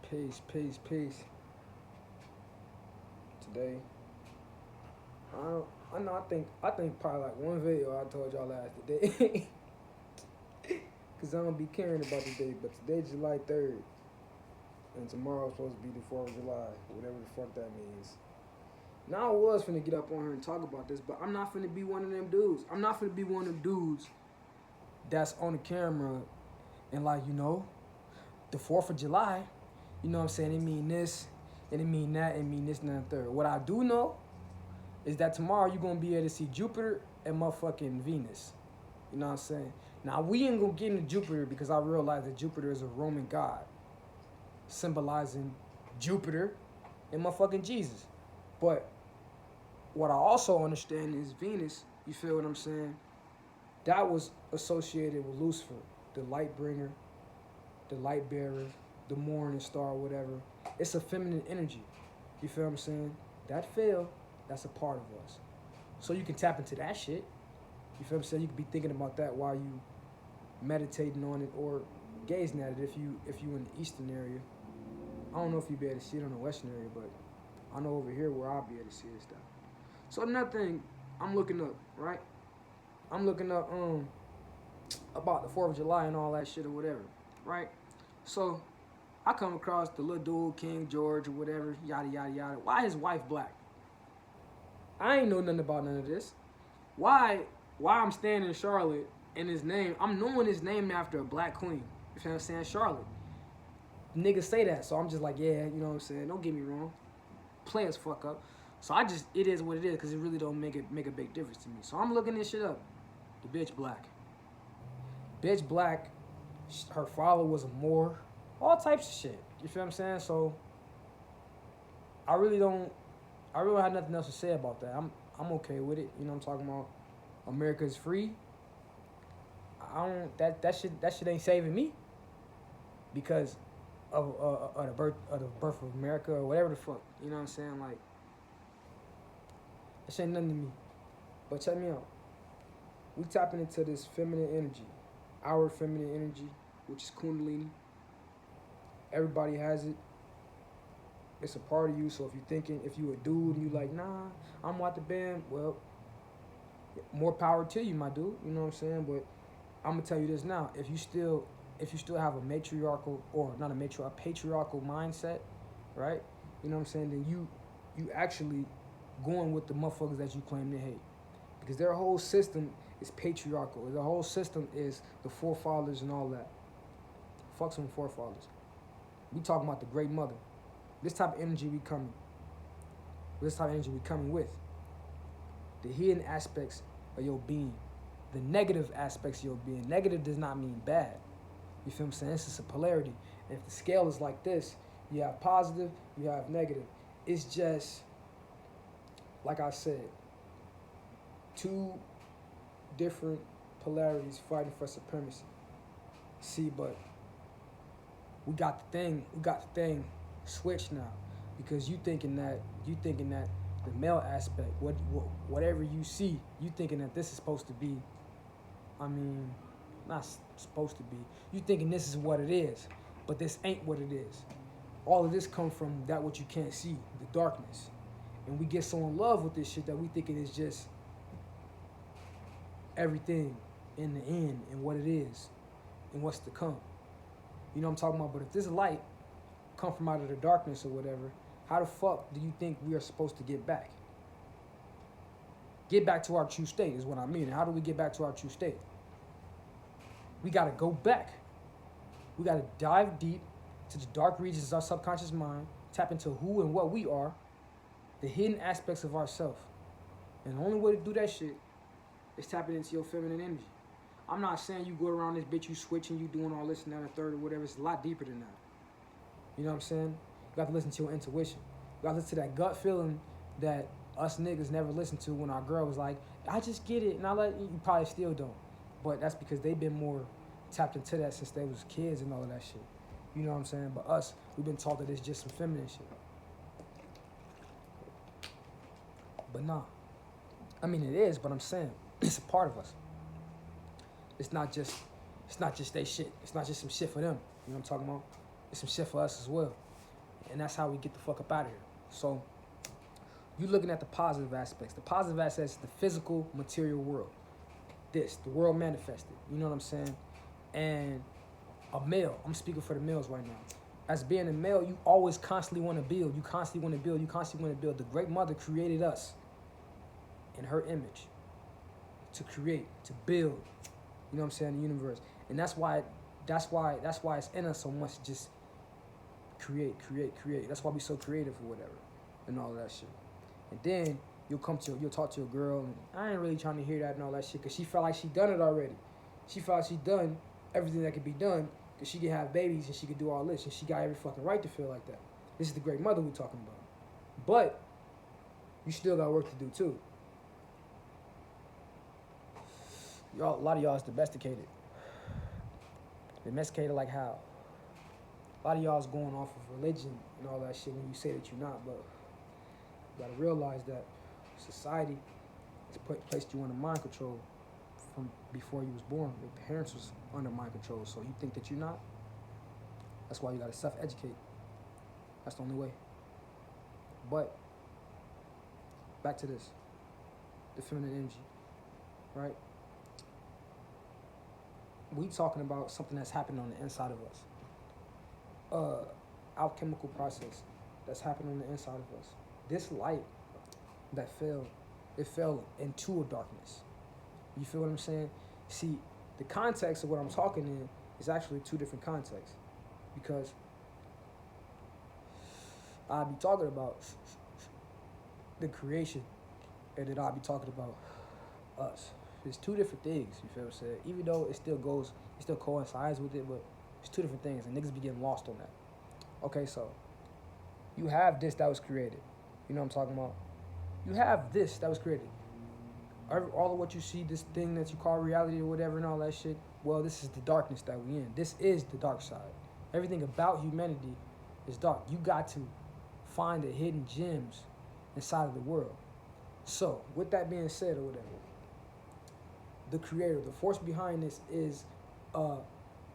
Peace. Today, I know. I think probably like one video I told y'all last today, cause I don't be caring about the day. But today's July 3rd, and tomorrow's supposed to be the 4th of July, whatever the fuck that means. Now I was finna get up on here and talk about this, but I'm not finna be one of them dudes. I'm not finna be one of them dudes that's on the camera and like the 4th of July. You know what I'm saying? It mean this, and it mean that, it mean this and that and third. What I do know is that tomorrow you're gonna be able to see Jupiter and motherfucking Venus. You know what I'm saying? Now we ain't gonna get into Jupiter because I realize that Jupiter is a Roman god, symbolizing Jupiter and motherfucking Jesus. But what I also understand is Venus, you feel what I'm saying? That was associated with Lucifer, the light bringer, the light bearer, the morning star, whatever. It's a feminine energy. You feel what I'm saying? That fell, that's a part of us. So you can tap into that shit. You feel what I'm saying? You could be thinking about that while you meditating on it or gazing at it if you in the eastern area. I don't know if you be able to see it on the western area, but I know over here where I'll be able to see it stuff. So another thing I'm looking up, right? I'm looking up about the 4th of July and all that shit or whatever, right? So I come across the little dude, King George or whatever, yada, yada, yada. Why his wife black? I ain't know nothing about none of this. Why I'm staying in Charlotte and his name, I'm knowing his name after a black queen. You feel what I'm saying? Charlotte. Niggas say that, so I'm just like, yeah, you know what I'm saying? Don't get me wrong. Players fuck up. So it is what it is, because it really don't make a big difference to me. So I'm looking this shit up. The bitch black. Bitch black, her father was a Moor. All types of shit. You feel what I'm saying? So I really don't have nothing else to say about that. I'm okay with it. You know what I'm talking about? America's free. I don't that shit ain't saving me because of the birth of America or whatever the fuck. You know what I'm saying? Like, that shit ain't nothing to me. But check me out. We tapping into this feminine energy, our feminine energy, which is Kundalini. Everybody has it. It's a part of you. So if you a dude and you like, nah, I'm out the band, well, more power to you, my dude. You know what I'm saying? But I'm gonna tell you this now. If you still have a matriarchal or not a patriarchal mindset, right? You know what I'm saying? Then you actually going with the motherfuckers that you claim to hate, because their whole system is patriarchal. The whole system is the forefathers and all that. Fuck some forefathers. We talking about the great mother. This type of energy we coming. This type of energy we coming with. The hidden aspects of your being. The negative aspects of your being. Negative does not mean bad. You feel what I'm saying? It's just a polarity. And if the scale is like this, you have positive, you have negative. It's just, like I said, two different polarities fighting for supremacy. See, but we got the thing switched now, because you thinking that the male aspect, whatever you see, you thinking that this is supposed to be, not supposed to be. You thinking this is what it is, but this ain't what it is. All of this comes from that what you can't see, the darkness. And we get so in love with this shit that we think it is just everything in the end and what it is and what's to come. You know what I'm talking about? But if this light come from out of the darkness or whatever, how the fuck do you think we are supposed to get back? Get back to our true state is what I mean. How do we get back to our true state? We got to go back. We got to dive deep to the dark regions of our subconscious mind, tap into who and what we are, the hidden aspects of ourselves. And the only way to do that shit is tapping into your feminine energy. I'm not saying you go around this bitch, you switching, you doing all this and that and third or whatever. It's a lot deeper than that. You know what I'm saying? You got to listen to your intuition. You got to listen to that gut feeling that us niggas never listened to when our girl was like, I just get it. And you probably still don't. But that's because they've been more tapped into that since they was kids and all of that shit. You know what I'm saying? But us, we've been taught that it's just some feminine shit. But nah. It is, but I'm saying it's a part of us. It's not just they shit. It's not just some shit for them. You know what I'm talking about? It's some shit for us as well. And that's how we get the fuck up out of here. So you looking at the positive aspects. The positive aspects is the physical, material world. The world manifested. You know what I'm saying? And a male, I'm speaking for the males right now. As being a male, you always constantly want to build. You constantly want to build. You constantly want to build. The Great Mother created us in her image to create, to build. You know what I'm saying? The universe. And that's why it's in us so much to just create. That's why we so creative or whatever and all of that shit. And then you'll talk to a girl and I ain't really trying to hear that and all that shit because she felt like she done it already. She felt like she done everything that could be done because she could have babies and she could do all this and she got every fucking right to feel like that. This is the Great Mother we're talking about. But you still got work to do too. Y'all, a lot of y'all is domesticated. Domesticated like how? A lot of y'all is going off of religion and all that shit when you say that you're not, but you gotta realize that society has placed you under mind control from before you was born. Your parents was under mind control, so you think that you're not? That's why you gotta self-educate. That's the only way. But back to this, the feminine energy, right? We talking about something that's happening on the inside of us. Alchemical process that's happening on the inside of us. This light that fell, it fell into a darkness. You feel what I'm saying? See, the context of what I'm talking in is actually two different contexts. Because I'll be talking about the creation and then I'll be talking about us. It's two different things, you feel what I'm saying? Even though it still coincides with it, but it's two different things and niggas be getting lost on that. Okay, so you have this that was created. You know what I'm talking about? You have this that was created. All of what you see, this thing that you call reality or whatever and all that shit, well, this is the darkness that we in. This is the dark side. Everything about humanity is dark. You got to find the hidden gems inside of the world. So, with that being said or whatever, the creator, the force behind this is a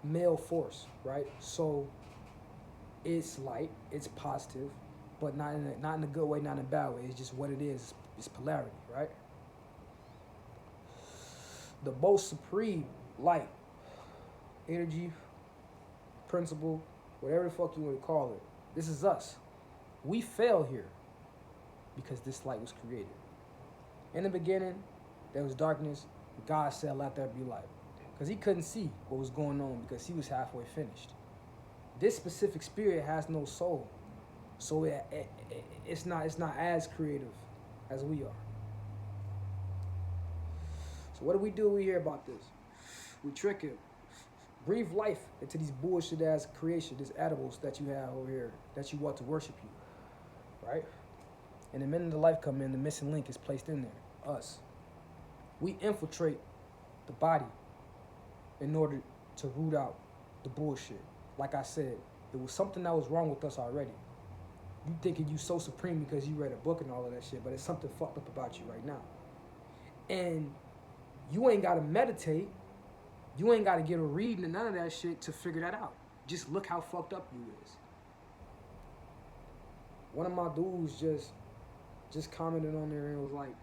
male force, right? So, it's light, it's positive, but not in a good way, not in a bad way. It's just what it is. It's polarity, right? The most supreme light, energy, principle, whatever the fuck you want to call it. This is us. We fell here because this light was created. In the beginning, there was darkness. God said, let there be light. Because he couldn't see what was going on because he was halfway finished. This specific spirit has no soul. So it's not as creative as we are. So what do? We hear about this. We trick him. Breathe life into these bullshit ass creation, these edibles that you have over here, that you want to worship you. Right? And the minute the life come in, the missing link is placed in there. Us. We infiltrate the body in order to root out the bullshit. Like I said, there was something that was wrong with us already. You thinking you so supreme because you read a book and all of that shit, but it's something fucked up about you right now. And you ain't got to meditate. You ain't got to get a reading and none of that shit to figure that out. Just look how fucked up you is. One of my dudes just commented on there and was like,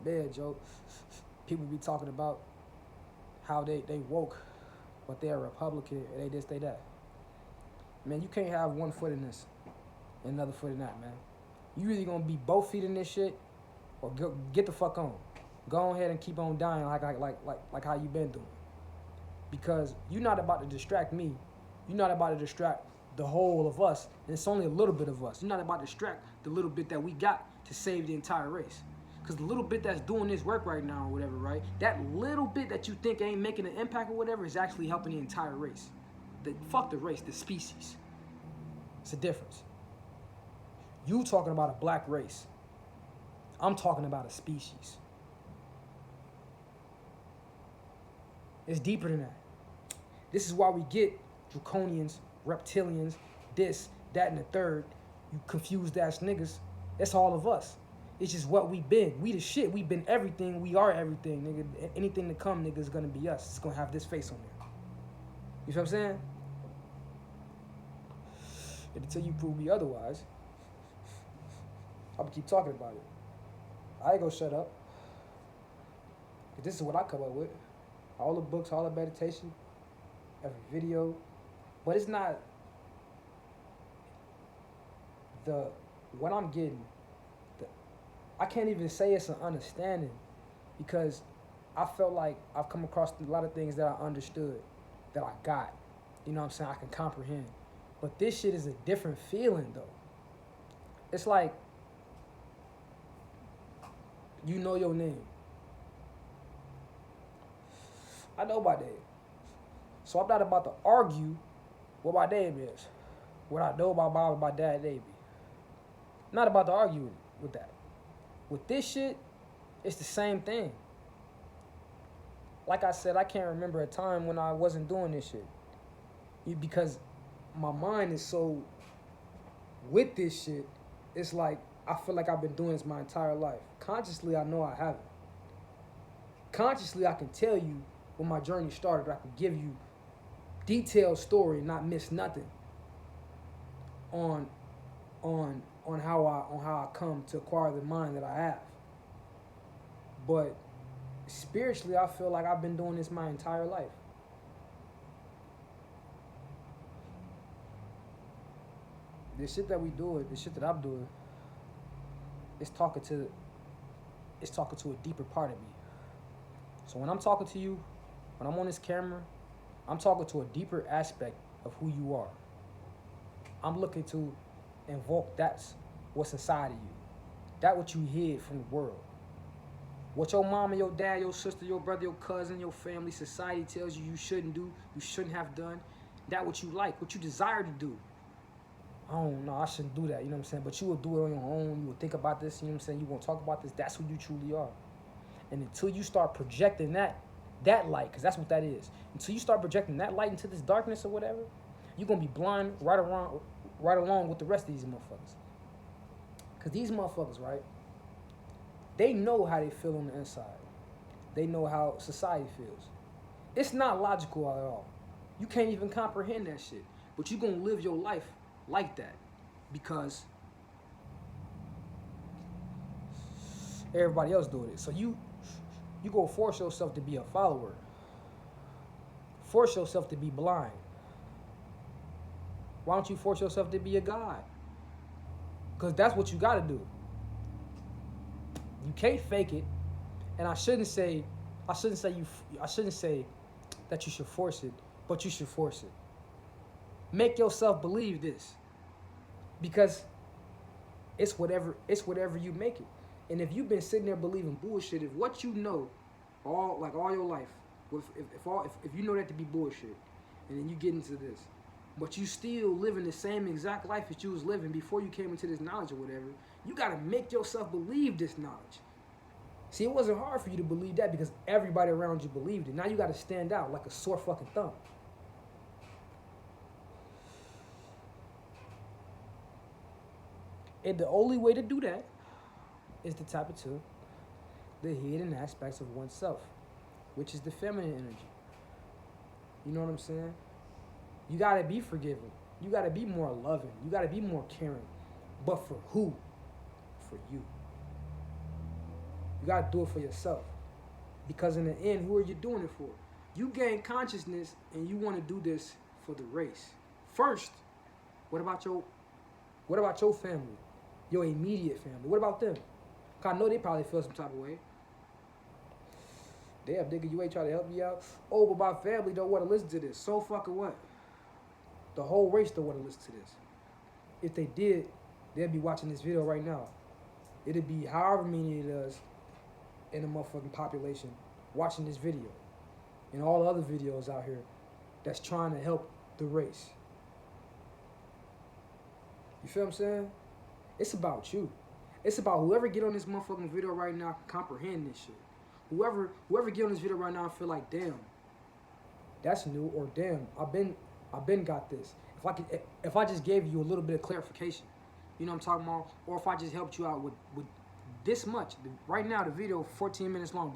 man, Joe, people be talking about how they woke, but they're a Republican and they this, they that. Man, you can't have one foot in this and another foot in that, man. You either gonna be both feet in this shit or get the fuck on. Go ahead and keep on dying like how you been doing. Because you're not about to distract me. You're not about to distract the whole of us. And it's only a little bit of us. You're not about to distract the little bit that we got to save the entire race. Because the little bit that's doing this work right now or whatever, right? That little bit that you think ain't making an impact or whatever is actually helping the entire race. Fuck the race, the species. It's a difference. You talking about a black race. I'm talking about a species. It's deeper than that. This is why we get draconians, reptilians, this, that, and the third. You confused ass niggas. That's all of us. It's just what we been. We the shit. We been everything. We are everything, nigga. Anything to come, nigga, is gonna be us. It's gonna have this face on there. You feel what I'm saying? And until you prove me otherwise, I'm gonna keep talking about it. I ain't gonna shut up. This is what I come up with. All the books, all the meditation, every video. But it's not what I'm getting. I can't even say it's an understanding, because I felt like I've come across a lot of things that I understood, that I got. You know what I'm saying? I can comprehend. But this shit is a different feeling, though. It's like, you know your name. I know my name. So I'm not about to argue what my name is. What I know about mom and my dad name me. Not about to argue with that. With this shit, it's the same thing. Like I said, I can't remember a time when I wasn't doing this shit. Because my mind is so with this shit, it's like I feel like I've been doing this my entire life. Consciously, I know I haven't. Consciously, I can tell you when my journey started. I can give you detailed story, not miss nothing on how I come to acquire the mind that I have. But spiritually, I feel like I've been doing this my entire life. The shit that we do, the shit that I'm doing, it's talking to a deeper part of me. So when I'm talking to you, when I'm on this camera, I'm talking to a deeper aspect of who you are. I'm looking to invoke that's what's inside of you. That what you hid from the world. What your mom and your dad, your sister, your brother, your cousin, your family, society tells you you shouldn't do, you shouldn't have done. That what you like, what you desire to do. Oh no, I shouldn't do that, you know what I'm saying? But you will do it on your own, you will think about this, you know what I'm saying? You won't talk about this, that's who you truly are. And until you start projecting that light, because that's what that is. Until you start projecting that light into this darkness or whatever, you're going to be blind right along with the rest of these motherfuckers. Because these motherfuckers, right, they know how they feel on the inside. They know how society feels. It's not logical at all. You can't even comprehend that shit. But you're going to live your life like that because everybody else doing it. So you go force yourself to be a follower. Force yourself to be blind. Why don't you force yourself to be a god? Because that's what you got to do. You can't fake it. And I shouldn't say that you should force it, but you should force it. Make yourself believe this. Because it's whatever you make it. And if you've been sitting there believing bullshit, if what you know all your life, if you know that to be bullshit, and then you get into this, but you still living the same exact life that you was living before you came into this knowledge or whatever, you gotta make yourself believe this knowledge. See, it wasn't hard for you to believe that because everybody around you believed it. Now you gotta stand out like a sore fucking thumb. And the only way to do that is to tap into the hidden aspects of oneself, which is the feminine energy. You know what I'm saying? You gotta be forgiving. You gotta be more loving. You gotta be more caring. But for who? For you. You gotta do it for yourself. Because in the end, who are you doing it for? You gain consciousness and you wanna do this for the race. First, what about your family? Your immediate family. What about them? Cause I know they probably feel some type of way. Damn, nigga, you ain't trying to help me out. Oh, but my family don't want to listen to this. So fucking what? The whole race don't want to listen to this. If they did, they'd be watching this video right now. It'd be however many it is in the motherfucking population watching this video. And all the other videos out here that's trying to help the race. You feel what I'm saying? It's about you. It's about whoever get on this motherfucking video right now can comprehend this shit. Whoever get on this video right now and feel like, damn, that's new, or damn, I've been got this. If I just gave you a little bit of clarification, you know what I'm talking about? Or if I just helped you out with this much. Right now the video 14 minutes long,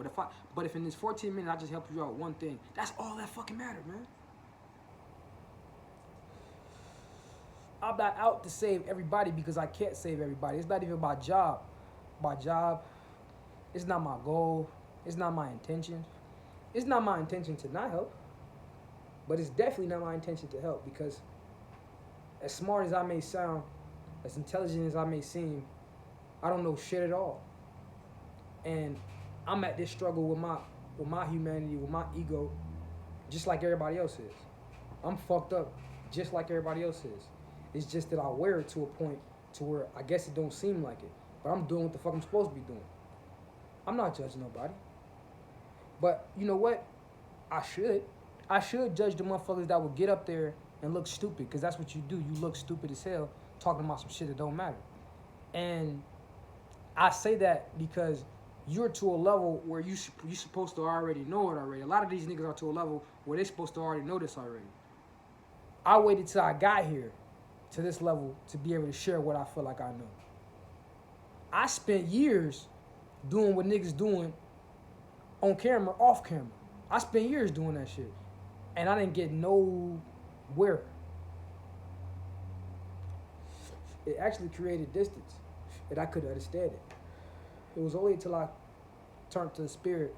but if in this 14 minutes I just helped you out with one thing, that's all that fucking matters, man. I'm not out to save everybody because I can't save everybody. It's not even my job. My job, it's not my goal. It's not my intention. It's not my intention to not help, but it's definitely not my intention to help because as smart as I may sound, as intelligent as I may seem, I don't know shit at all. And I'm at this struggle with my humanity, with my ego, just like everybody else is. I'm fucked up just like everybody else is. It's just that I wear it to a point to where I guess it don't seem like it. But I'm doing what the fuck I'm supposed to be doing. I'm not judging nobody. But you know what? I should judge the motherfuckers that would get up there and look stupid, because that's what you do. You look stupid as hell talking about some shit that don't matter. And I say that because you're to a level where you're supposed to already know it already. A lot of these niggas are to a level where they're supposed to already know this already. I waited till I got here to this level to be able to share what I feel like I know. I spent years doing what niggas doing on camera, off camera. I spent years doing that shit. And I didn't get nowhere. It actually created distance. And I couldn't understand it. It was only until I turned to the spirit,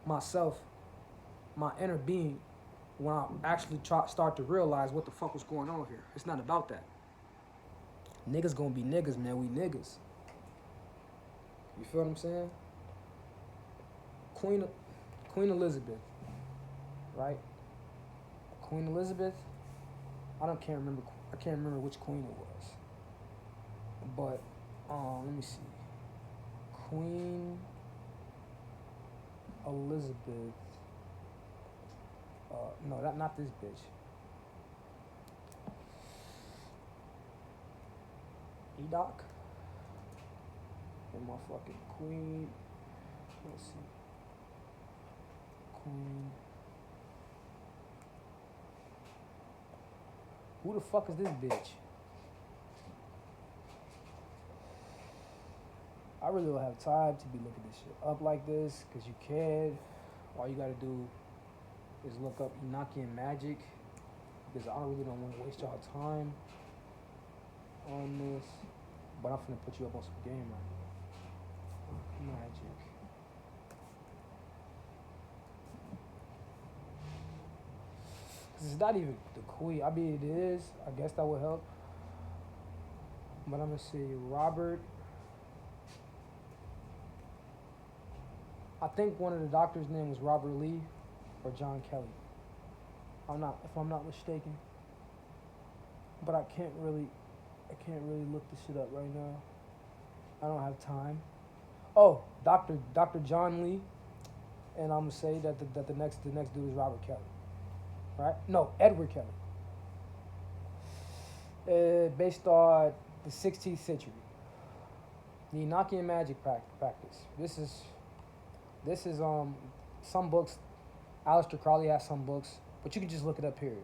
myself, my inner being, when I actually start to realize what the fuck was going on here. It's not about that. Niggas gonna be niggas, man. We niggas. You feel what I'm saying? Queen Elizabeth, right? Queen Elizabeth. I can't remember which queen it was. But let me see. Queen Elizabeth. No, not this bitch. Enoch. And my fucking queen. Let's see. Queen. Who the fuck is this bitch? I really don't have time to be looking this shit up like this, because you can. All you gotta do is look up Enochian magic, because I really don't want to waste y'all time on this. But I'm finna put you up on some game right now. Magic. Cause it's not even the queen. I mean, it is. I guess that would help. But I'm gonna say Robert. I think one of the doctors' name was Robert Lee or John Kelly. If I'm not mistaken. But I can't really look this shit up right now. I don't have time. Oh, Dr. John Lee, and I'm gonna say that the next dude is Robert Kelly. Right? No, Edward Kelly. Based on the 16th century. The Enochian magic practice. This is some books. Aleister Crowley has some books, but you can just look it up here.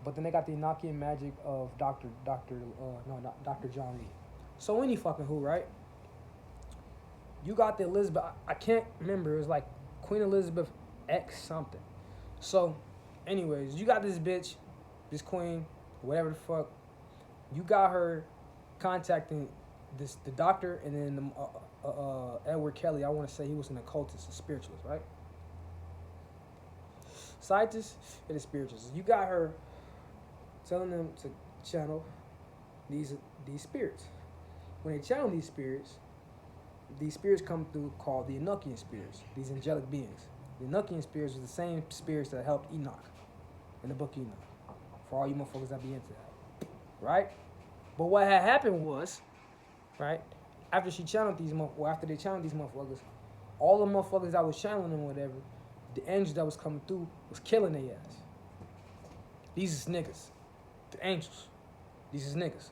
But then they got the Enochian magic of Dr. John Lee. So any fucking who, right? You got the Elizabeth. I can't remember. It was like Queen Elizabeth X something. So, anyways, you got this bitch, this queen, whatever the fuck. You got her contacting the doctor, and then Edward Kelly. I want to say he was an occultist, a spiritualist, right? Scientist and a spiritualist. You got her telling them to channel these spirits. When they channel these spirits come through called the Enochian spirits, these angelic beings. The Enochian spirits are the same spirits that helped Enoch in the book Enoch. For all you motherfuckers that be into that. Right? But what had happened was, right, after they channeled these motherfuckers, all the motherfuckers that was channeling them or whatever, the angels that was coming through was killing their ass. These is niggas. The angels. These is niggas.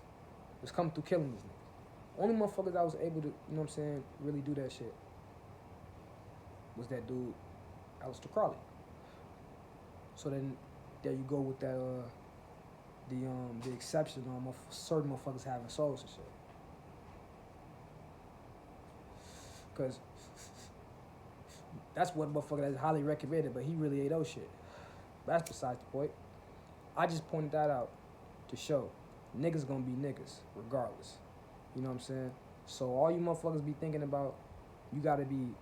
Was coming through killing these niggas. Only motherfuckers that was able to, you know what I'm saying, really do that shit was that dude, Aleister Crowley. So then there you go with that the exception on certain motherfuckers having souls and shit. Cause that's what motherfucker that's highly recommended, but he really ain't no shit. That's besides the point. I just pointed that out to show. Niggas gonna be niggas, regardless. You know what I'm saying? So all you motherfuckers be thinking about, you gotta be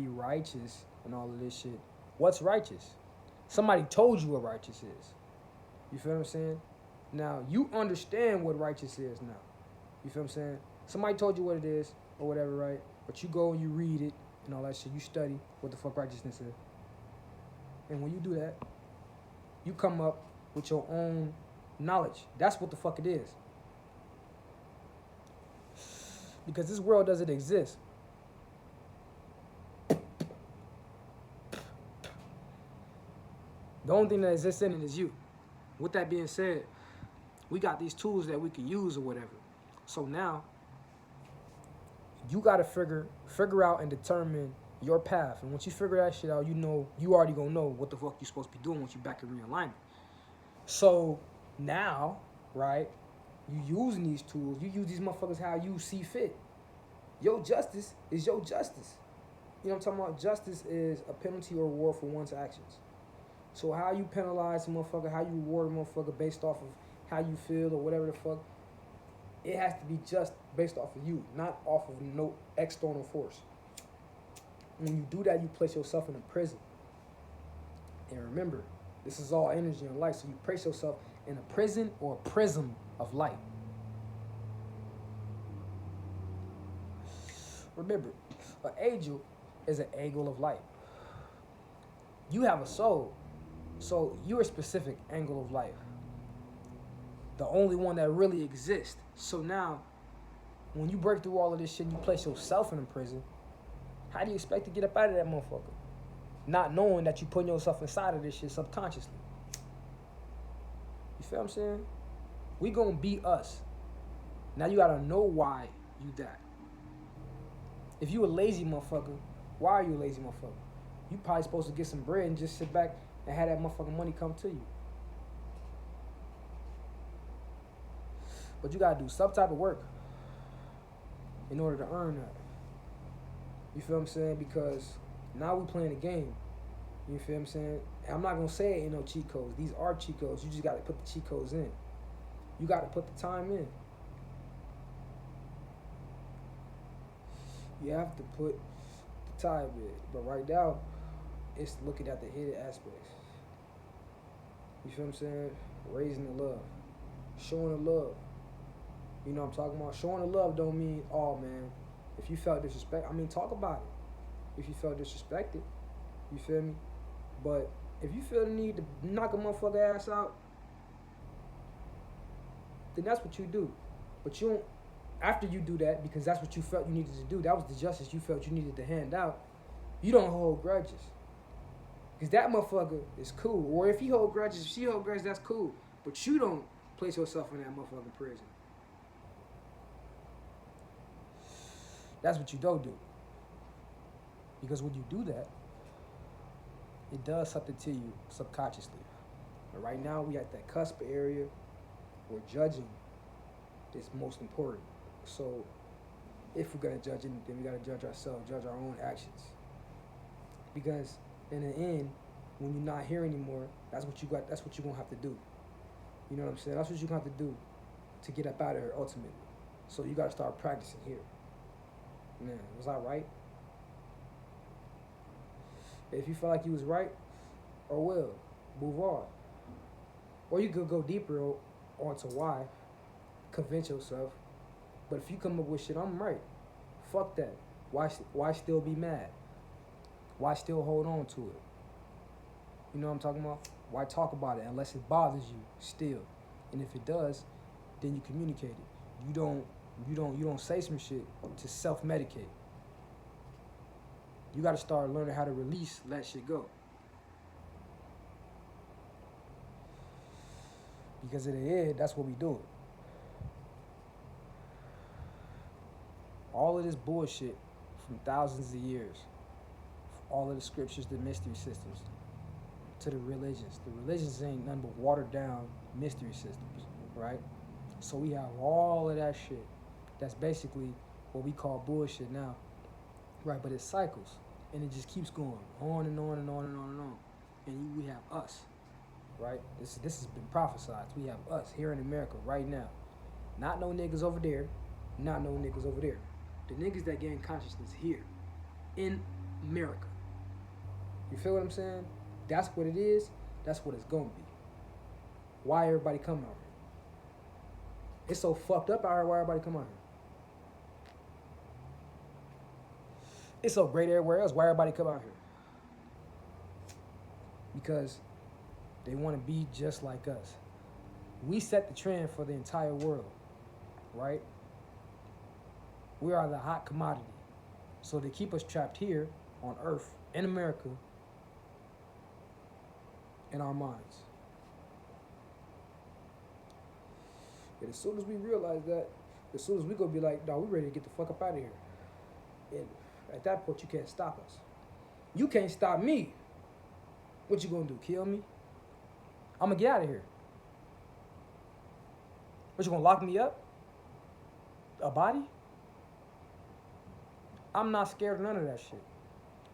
righteous and all of this shit. What's righteous? Somebody told you what righteous is. You feel what I'm saying? Now, you understand what righteous is now. You feel what I'm saying? Somebody told you what it is or whatever, right? But you go and you read it and all that shit. You study what the fuck righteousness is. And when you do that, you come up with your own knowledge. That's what the fuck it is. Because this world doesn't exist. The only thing that exists in it is you. With that being said, we got these tools that we can use or whatever. So now, you gotta figure out and determine your path. And once you figure that shit out, you already gonna know what the fuck you supposed to be doing once you back in realignment. So now, right, you using these tools, you use these motherfuckers how you see fit. Your justice is your justice. You know what I'm talking about? Justice is a penalty or reward for one's actions. So how you penalize a motherfucker, how you reward a motherfucker based off of how you feel or whatever the fuck, it has to be just based off of you, not off of no external force. When you do that, you place yourself in a prison. And remember, this is all energy and light, so you place yourself in a prison or a prism of light. Remember, an angel is an angle of light. You have a soul, so you're a specific angle of light. The only one that really exists. So now, when you break through all of this shit and you place yourself in a prison, how do you expect to get up out of that motherfucker? Not knowing that you putting yourself inside of this shit subconsciously. You feel what I'm saying? We gonna be us. Now you gotta know why you that. If you a lazy motherfucker, why are you a lazy motherfucker? You probably supposed to get some bread and just sit back and have that motherfucking money come to you. But you gotta do some type of work in order to earn that. You feel what I'm saying? Because now we playing a game. You feel what I'm saying? And I'm not gonna say it ain't no cheat codes. These are cheat codes. You just gotta put the cheat codes in. You gotta put the time in. You have to put the time in. But right now, it's looking at the hidden aspects. You feel what I'm saying? Raising the love. Showing the love. You know what I'm talking about? Showing the love don't mean, oh man, if you felt disrespect, I mean, talk about it. If you felt disrespected, you feel me? But if you feel the need to knock a motherfucker ass out, then that's what you do. But you don't, after you do that, because that's what you felt you needed to do, that was the justice you felt you needed to hand out, you don't hold grudges. Because that motherfucker is cool. Or if he hold grudges, if she hold grudges, that's cool. But you don't place yourself in that motherfucking prison. That's what you don't do. Because when you do that, it does something to you subconsciously. But right now, we at that cusp area where judging is most important. So if we're going to judge anything, we got to judge ourselves, judge our own actions. Because in the end, when you're not here anymore, that's what you're going to have to do. You know what I'm saying? That's what you're going to have to do to get up out of here ultimately. So you got to start practicing here. Man, was I right? If you feel like you was right, or will, move on. Or you could go deeper onto why, convince yourself. But if you come up with shit, I'm right. Fuck that. Why still be mad? Why still hold on to it? You know what I'm talking about? Why talk about it unless it bothers you still? And if it does, then you communicate it. You don't say some shit to self-medicate. You got to start learning how to release, let shit go. Because in the end, that's what we do. All of this bullshit from thousands of years, all of the scriptures, the mystery systems, to the religions. The religions ain't nothing but watered down mystery systems, right? So we have all of that shit. That's basically what we call bullshit now, right? But it cycles, and it just keeps going on and on and on and on and on. And we have us. right? This has been prophesied. We have us here in America right now. Not no niggas over there, not no niggas over there. The niggas that gain consciousness here in America. You feel what I'm saying? That's what it is. That's what it's gonna be. Why everybody come out here? It's so fucked up out here. Why everybody come out here? It's so great everywhere else. Why everybody come out here? Because they want to be just like us. We set the trend for the entire world, right? We are the hot commodity. So they keep us trapped here on Earth, in America, in our minds. And as soon as we realize that, as soon as we go be like, no, we ready to get the fuck up out of here. And at that point, you can't stop us. You can't stop me. What you gonna do, kill me? I'm gonna get out of here. What, you gonna lock me up? A body? I'm not scared of none of that shit.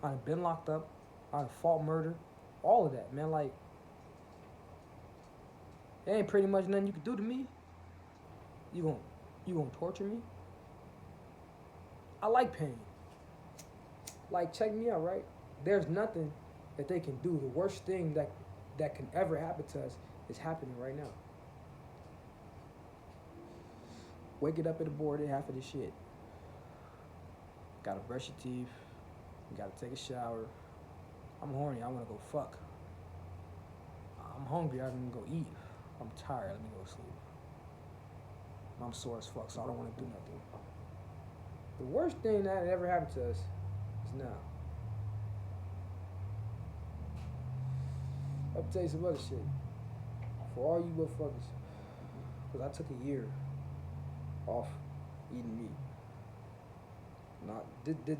I've been locked up. I've fought murder. All of that, man. Like, there ain't pretty much nothing you can do to me. You gonna torture me? I like pain. Like, check me out, right? There's nothing that they can do. The worst thing that can ever happen to us is happening right now. Waking up in the morning, half of this shit. Gotta brush your teeth. You gotta take a shower. I'm horny. I wanna go fuck. I'm hungry. I wanna go eat. I'm tired. Let me go to sleep. I'm sore as fuck, so I don't wanna do nothing. The worst thing that ever happened to us is now. I'll tell you some other shit. For all you motherfuckers, because I took a year off eating meat.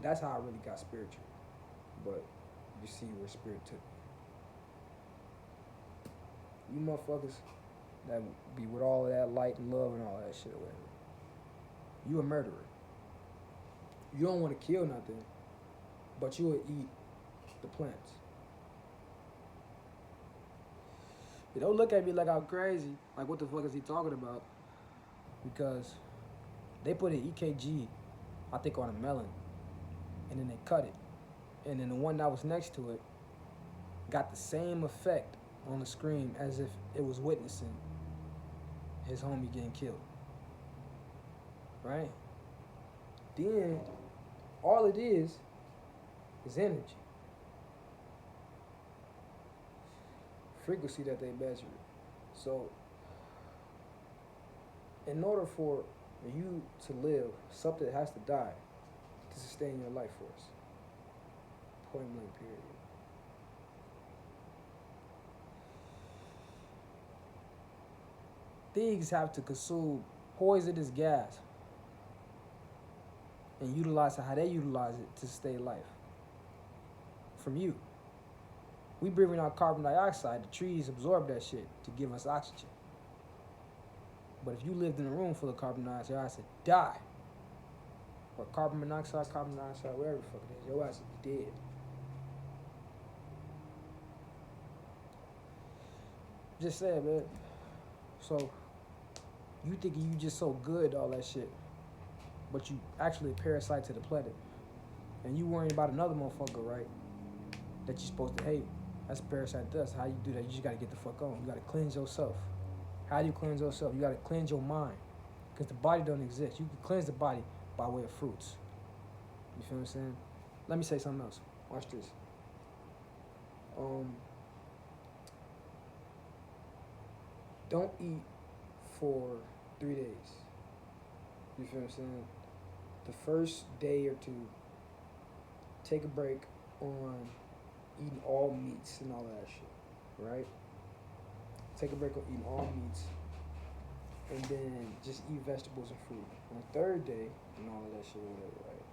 That's how I really got spiritual. But you see where spirit took me. You motherfuckers that be with all of that light and love and all that shit or whatever. You a murderer. You don't want to kill nothing, but you will eat the plants. You don't look at me like I'm crazy. Like, what the fuck is he talking about? Because they put an EKG, I think, on a melon, and then they cut it. And then the one that was next to it got the same effect on the screen as if it was witnessing his homie getting killed. Right? Then, all it is energy. Frequency that they measure. So, in order for you to live, something has to die to sustain your life force. Point blank, period. Things have to consume poisonous gas and utilize it how they utilize it to stay life from you. We breathing out carbon dioxide, the trees absorb that shit to give us oxygen. But if you lived in a room full of carbon dioxide, your ass would die. Or carbon monoxide, whatever the fuck it is, your ass would be dead. Just saying, man. So, you thinking you just so good, all that shit, but you actually a parasite to the planet. And you worrying about another motherfucker, right, that you're supposed to hate. That's a parasite to us. How you do that? You just gotta get the fuck on. You gotta cleanse yourself. How do you cleanse yourself? You gotta cleanse your mind. Because the body don't exist. You can cleanse the body by way of fruits. You feel what I'm saying? Let me say something else. Watch this. Don't eat for 3 days. You feel what I'm saying? The first day or two, take a break on eating all meats and all that shit, right? Take a break on eating all meats, and then just eat vegetables and fruit. On the third day, and all of that shit, whatever, right?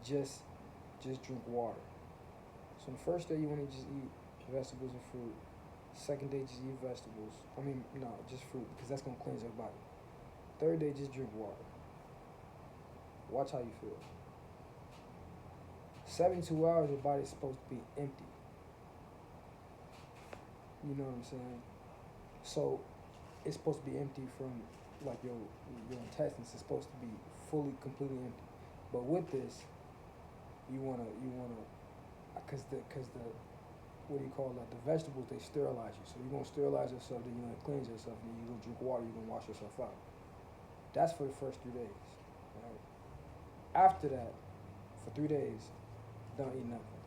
Just drink water. So on the first day, you want to just eat vegetables and fruit. Second day, just eat vegetables. Just fruit, because that's going to cleanse your body. Third day, just drink water. Watch how you feel. 72 hours, your body's supposed to be empty. You know what I'm saying? So it's supposed to be empty from like your intestines. It's supposed to be fully, completely empty. But with this, you wanna, cause the what do you call that? The vegetables, they sterilize you. So you're gonna sterilize yourself, then you're gonna cleanse yourself, and then you're gonna drink water. You're gonna wash yourself out. That's for the first 3 days. Right? After that, for 3 days, don't eat nothing.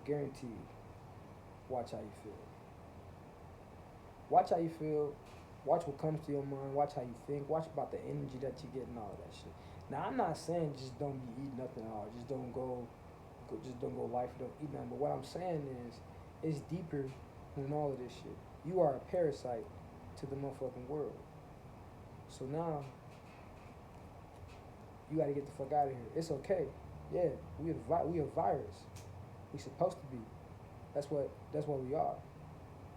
Guaranteed. Watch how you feel. Watch how you feel. Watch what comes to your mind. Watch how you think. Watch about the energy that you get and all of that shit. Now I'm not saying just don't be eating nothing at all. Just don't go life. Don't eat nothing. But what I'm saying is, it's deeper than all of this shit. You are a parasite to the motherfucking world. So now you got to get the fuck out of here. It's okay. Yeah, we a virus. We supposed to be. That's what we are.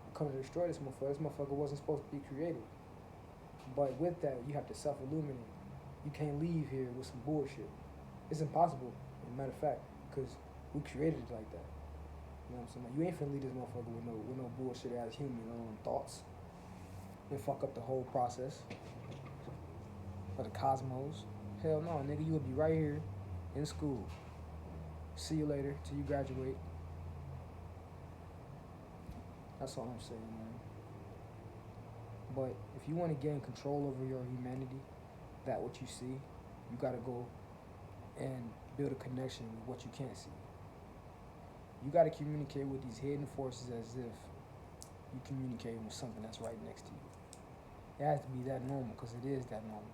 We're coming to destroy this motherfucker. This motherfucker wasn't supposed to be created. But with that, you have to self-illuminate. You can't leave here with some bullshit. It's impossible, as a matter of fact, because we created it like that. You know what I'm saying? Like, you ain't finna leave this motherfucker with no bullshit ass human thoughts and fuck up the whole process of the cosmos. Hell no, nigga, you will be right here in school. See you later till you graduate. That's all I'm saying, man. But if you want to gain control over your humanity, that what you see, you gotta go and build a connection with what you can't see. You gotta communicate with these hidden forces as if you communicating with something that's right next to you. It has to be that normal, because it is that normal.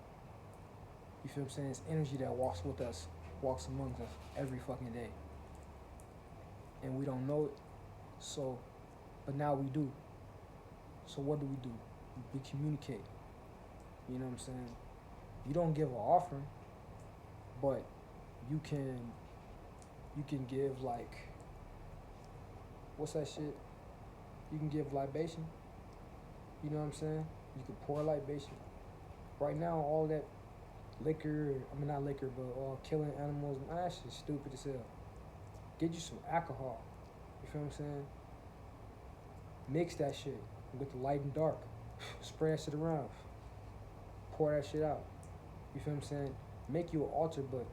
You feel what I'm saying? It's energy that walks with us, walks amongst us every fucking day. And we don't know it, so, but now we do. So what do? We communicate. You know what I'm saying? You don't give an offering, but you can give, like, what's that shit? You can give libation. You know what I'm saying? You can pour libation. Right now, all that liquor, not liquor, but all killing animals, that shit's stupid as hell. Get you some alcohol. You feel what I'm saying? Mix that shit with the light and dark. Spray that shit around. Pour that shit out. You feel what I'm saying? Make you an altar, but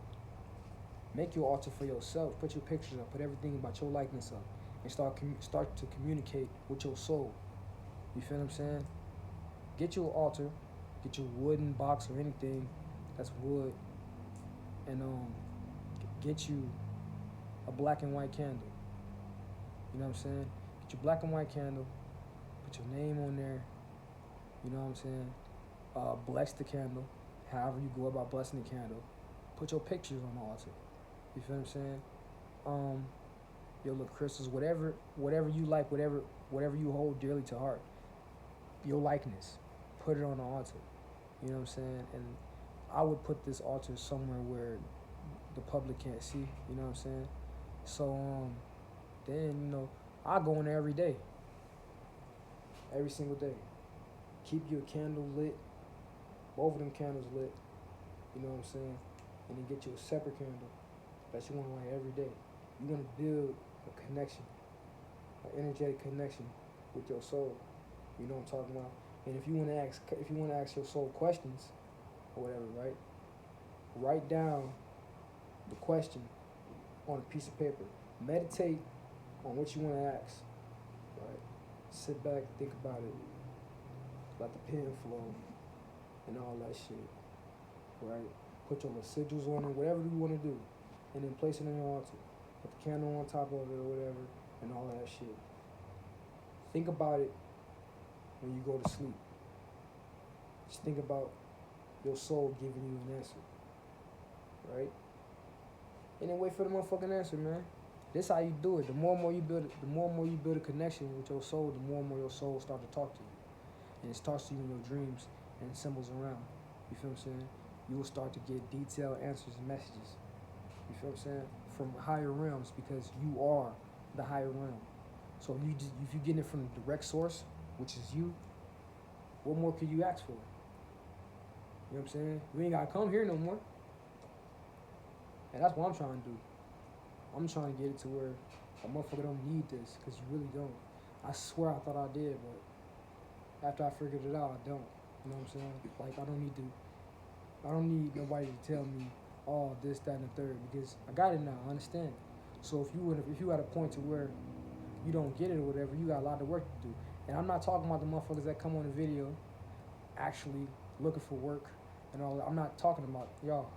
make you an altar for yourself. Put your pictures up. Put everything about your likeness up. And start to communicate with your soul. You feel what I'm saying? Get you an altar. Get your wooden box or anything that's wood. And get you a black and white candle. You know what I'm saying? Get your black and white candle. Put your name on there. You know what I'm saying? Bless the candle. However you go about blessing the candle. Put your pictures on the altar. You feel what I'm saying? Your little crystals, whatever you like, whatever you hold dearly to heart. Your likeness. Put it on the altar. You know what I'm saying? And I would put this altar somewhere where the public can't see. You know what I'm saying? So then, I go in there every day. Every single day. Keep your candle lit. Both of them candles lit. You know what I'm saying? And then get you a separate candle that you want to light every day. You want to build a connection, an energetic connection with your soul. You know what I'm talking about? And if you want to ask your soul questions or whatever, right? Write down the question on a piece of paper. Meditate on what you want to ask. Right? Sit back, think about it. Let the pen flow and all that shit. Right? Put your little sigils on it, whatever you want to do. And then place it on your altar. Put the candle on top of it or whatever, and all that shit. Think about it when you go to sleep. Just think about your soul giving you an answer. Right? And then wait for the motherfucking answer, man. This how you do it. The more and more you build a connection with your soul, the more and more your soul start to talk to you. And it starts to you in your dreams and symbols around. You feel what I'm saying? You will start to get detailed answers and messages. You feel what I'm saying? From higher realms, because you are the higher realm. So if you get it from the direct source, which is you, what more could you ask for? You know what I'm saying? We ain't gotta come here no more. And that's what I'm trying to do. I'm trying to get it to where a motherfucker don't need this, because you really don't. I swear I thought I did, but after I figured it out, I don't. You know what I'm saying? Like I don't need nobody to tell me, oh, this, that, and the third, because I got it now. I understand it. So if you at a point to where you don't get it or whatever, you got a lot of work to do. And I'm not talking about the motherfuckers that come on the video actually looking for work and all that. I'm not talking about y'all.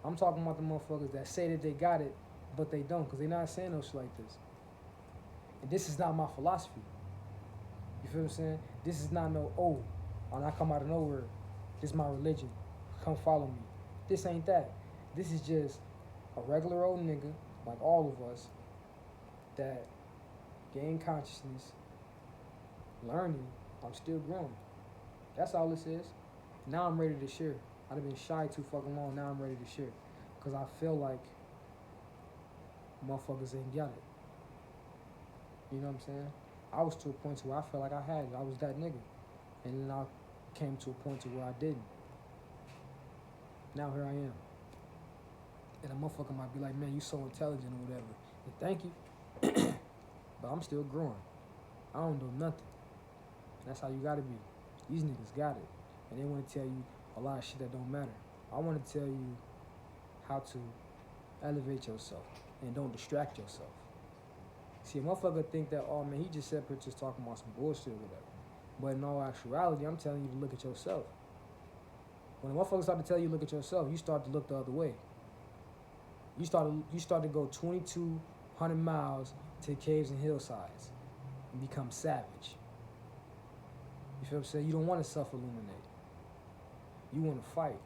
I'm talking about the motherfuckers that say that they got it, but they don't, because they're not saying no shit like this. And this is not my philosophy. You feel what I'm saying? This is not no, oh, when I come out of nowhere, this is my religion. Come follow me. This ain't that. This is just a regular old nigga, like all of us, that gain consciousness, learning. I'm still growing. That's all this is. Now I'm ready to share. I've been shy too fucking long. Now I'm ready to share. Because I feel like motherfuckers ain't got it. You know what I'm saying? I was to a point to where I felt like I had it. I was that nigga. And then I came to a point to where I didn't. Now here I am. And a motherfucker might be like, man, you so intelligent or whatever. And thank you. But I'm still growing. I don't know nothing. That's how you gotta be. These niggas got it. And they want to tell you a lot of shit that don't matter. I want to tell you how to elevate yourself and don't distract yourself. See, a motherfucker think that, oh man, he just said just talking about some bullshit or whatever. But in all actuality, I'm telling you to look at yourself. When a motherfucker start to tell you to look at yourself, you start to look the other way. You start to go 2,200 miles to caves and hillsides and become savage. You feel what I'm saying? You don't want to self-illuminate. You want to fight.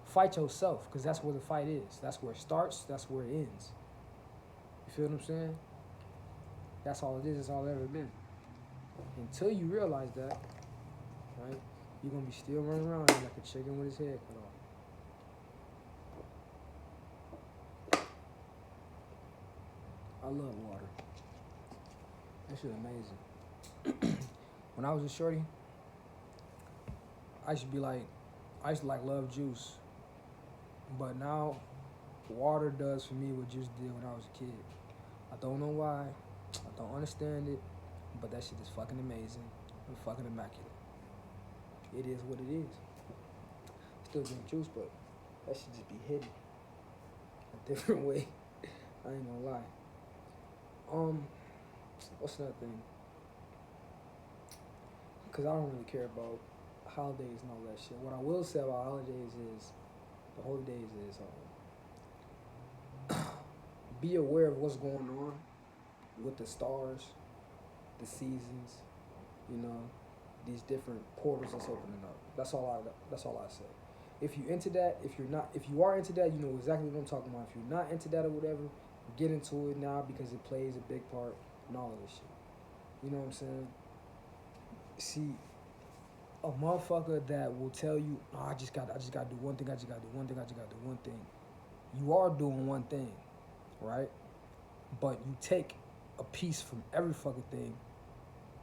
Fight yourself, because that's where the fight is. That's where it starts. That's where it ends. You feel what I'm saying? That's all it is. That's all it ever been. Until you realize that, right, you're going to be still running around like a chicken with his head cut off. I love water. That shit amazing. When I was a shorty, I used to like love juice. But now, water does for me what juice did when I was a kid. I don't know why. I don't understand it. But that shit is fucking amazing and fucking immaculate. It is what it is. Still drink juice, but that should just be hidden a different way. I ain't gonna lie. What's another thing? Because I don't really care about holidays and all that shit. What I will say about holidays is, the holidays is, be aware of what's going on with the stars, the seasons, you know, these different portals that's opening up. That's all I say. If you into that, if you are into that, you know exactly what I'm talking about. If you're not into that or whatever, get into it now, because it plays a big part in all of this shit. You know what I'm saying? See, a motherfucker that will tell you, oh, I just gotta do one thing, I just gotta do one thing. You are doing one thing, right? But you take a piece from every fucking thing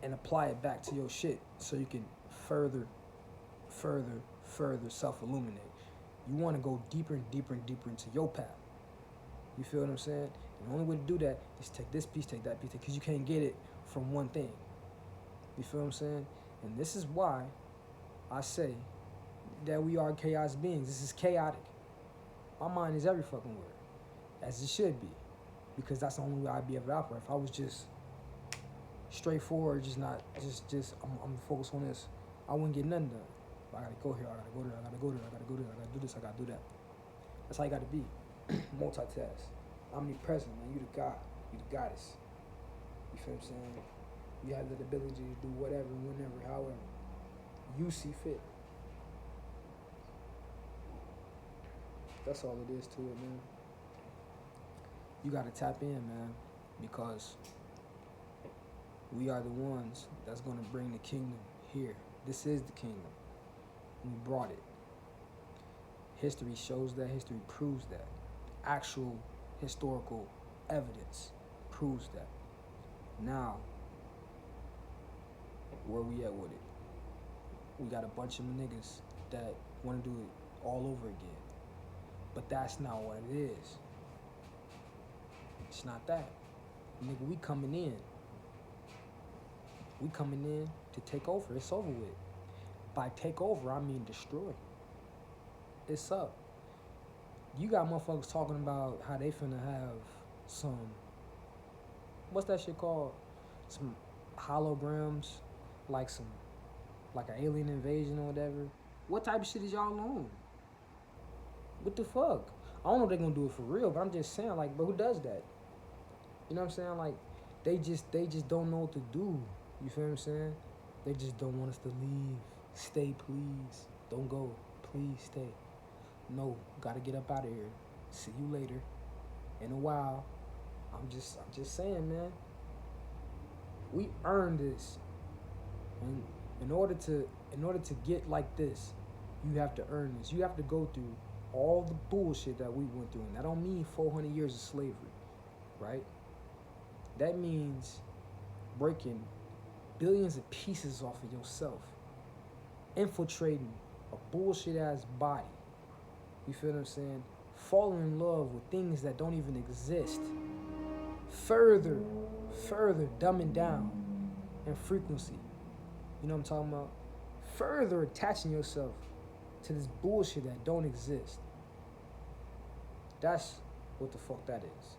and apply it back to your shit so you can further self-illuminate. You want to go deeper and deeper and deeper into your path. You feel what I'm saying? And the only way to do that is take this piece, take that piece, because you can't get it from one thing. You feel what I'm saying? And this is why I say that we are chaos beings. This is chaotic. My mind is every fucking word, as it should be, because that's the only way I'd be able to operate. If I was just straightforward, I'm focused on this, I wouldn't get nothing done. I gotta go here, I gotta go there, I gotta go there, I gotta go there, I gotta do this, I gotta do that. That's how you gotta be. Multitask. Omnipresent, man. You the God. You the goddess. You feel what I'm saying? You have the ability to do whatever, whenever, however you see fit. That's all it is to it, man. You gotta tap in, man, because we are the ones that's gonna bring the kingdom here. This is the kingdom. We brought it. History shows that. History proves that. Actual historical evidence proves that. Now, where we at with it? We got a bunch of niggas that want to do it all over again. But that's not what it is. It's not that. Nigga, we coming in. We coming in to take over. It's over with. By take over, I mean destroy. It's up. You got motherfuckers talking about how they finna have some, what's that shit called? Some holograms, like some, like an alien invasion or whatever. What type of shit is y'all on? What the fuck? I don't know if they're gonna do it for real, but I'm just saying, like, but who does that? You know what I'm saying? Like, they just don't know what to do. You feel what I'm saying? They just don't want us to leave. Stay, please. Don't go. Please stay. No, gotta get up out of here. See you later. In a while. I'm just saying, man. We earned this. And in order to get like this, you have to earn this. You have to go through all the bullshit that we went through. And that don't mean 400 years of slavery, right? That means breaking billions of pieces off of yourself, infiltrating a bullshit ass body. You feel what I'm saying? Falling in love with things that don't even exist. Further dumbing down in frequency. You know what I'm talking about? Further attaching yourself to this bullshit that don't exist. That's what the fuck that is.